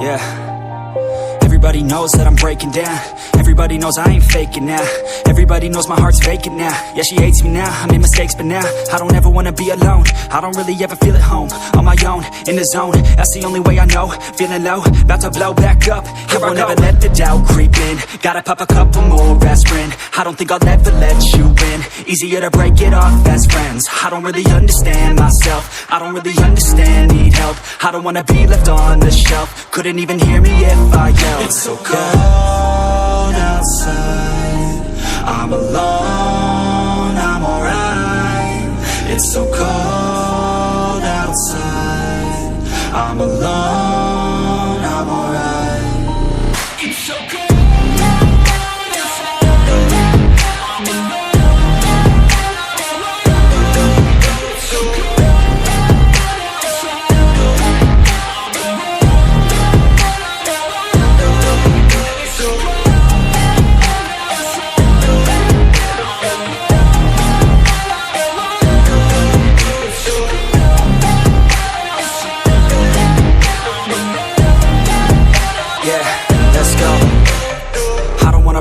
Yeah. Everybody knows that I'm breaking down. Everybody knows I ain't faking now. Everybody knows my heart's vacant now. Yeah, she hates me now, I made mistakes but now I don't ever wanna be alone. I don't really ever feel at home. On my own, in the zone, that's the only way I know. Feeling low, about to blow back up. Here I won't ever let the doubt creep in. Gotta pop a couple more aspirin. I don't think I'll ever let you in. Easier to break it off as friends. I don't really understand myself. I don't really understand, need help. I don't wanna be left on the shelf. Couldn't even hear me if I yelled. It's so cold outside, I'm alone, I'm alright. It's so cold outside, I'm alone, I'm alright. It's so cold.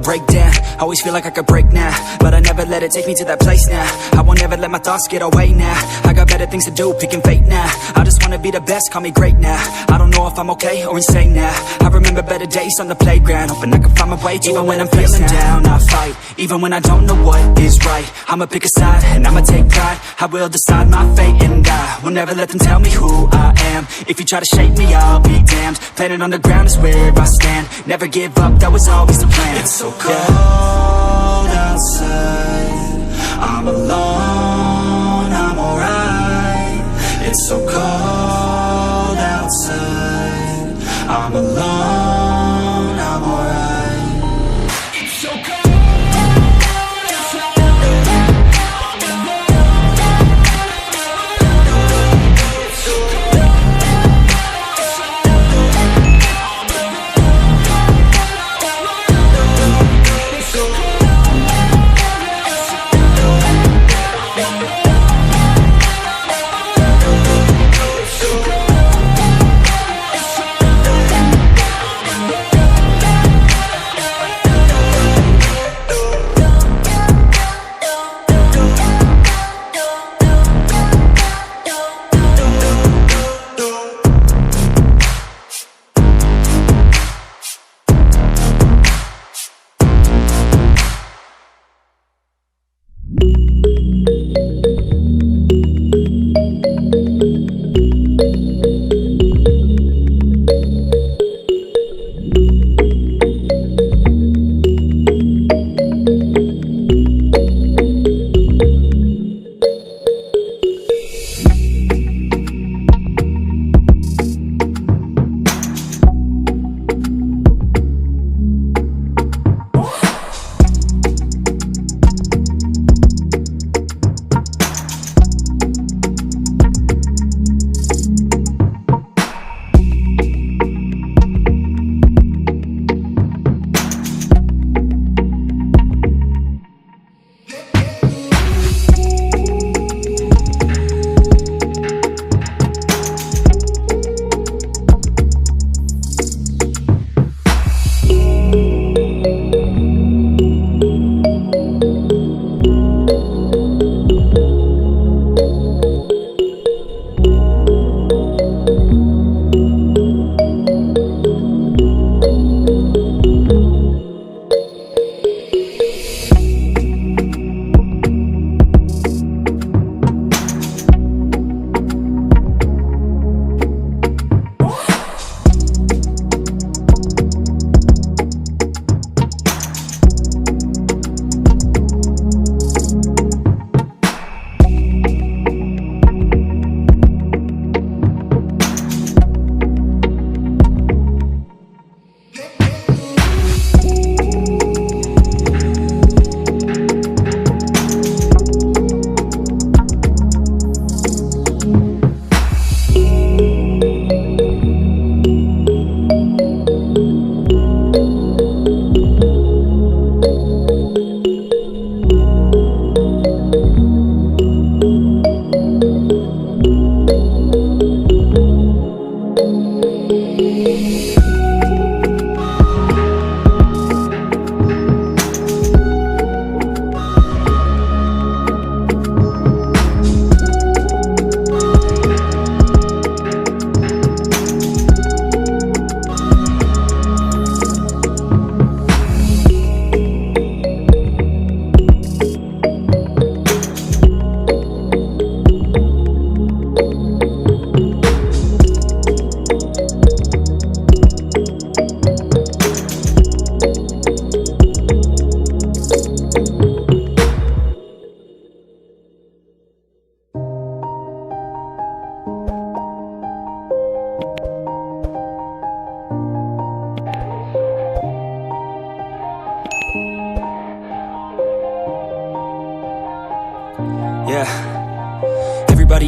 Break down, always feel like I could break now, but I never let it take me to that place now. I won't ever let my thoughts get away now. I got better things to do, picking fate now. I just wanna be the best, call me great now. I don't know if I'm okay or insane now. I remember better days on the playground, hoping I can find my way to even when I'm feeling down, I fight. Even when I don't know what is right, I'ma pick a side and I'ma take pride. I will decide my fate and I will never let them tell me who I am. If you try to shake me, I'll be damned. Planet on the ground is where I stand. Never give up, that was always the plan. It's so cold outside, I'm alone, I'm alright. It's so cold outside, I'm alone, I'm alright. It's so cold.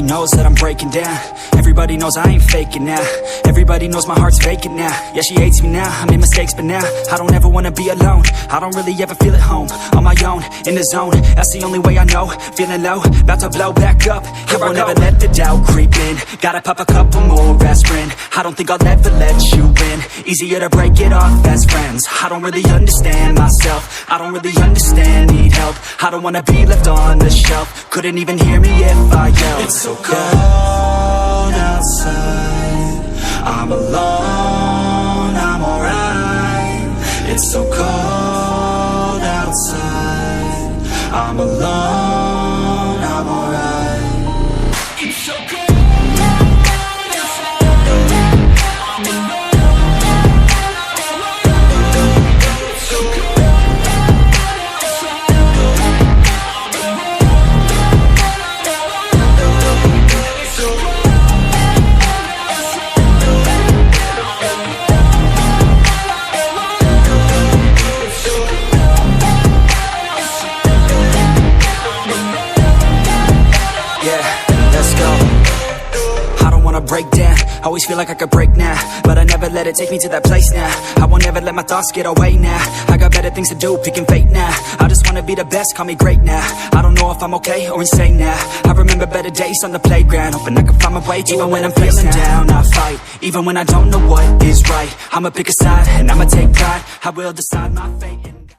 Everybody knows that I'm breaking down. Everybody knows I ain't faking now. Everybody knows my heart's vacant now. Yeah, she hates me now, I made mistakes but now I don't ever wanna be alone. I don't really ever feel at home. On my own, in the zone, that's the only way I know. Feeling low, about to blow back up. I won't ever let the doubt creep in. Gotta pop a couple more aspirin. I don't think I'll ever let you in. Easier to break it off as friends. I don't really understand myself. I don't really understand, need help. I don't wanna be left on the shelf. Couldn't even hear me if I yelled. It's so cold outside, I'm alone, I'm alright. It's so cold outside, I'm alone, I'm alright. It's so cold. Break down, always feel like I could break now, but I never let it take me to that place now. I won't ever let my thoughts get away now. I got better things to do, picking fate now. I just wanna be the best, call me great now. I don't know if I'm okay or insane now. I remember better days on the playground, hoping I can find my way. Even when I'm feeling down, I fight. Even when I don't know what is right, I'ma pick a side and I'ma take pride. I will decide my fate.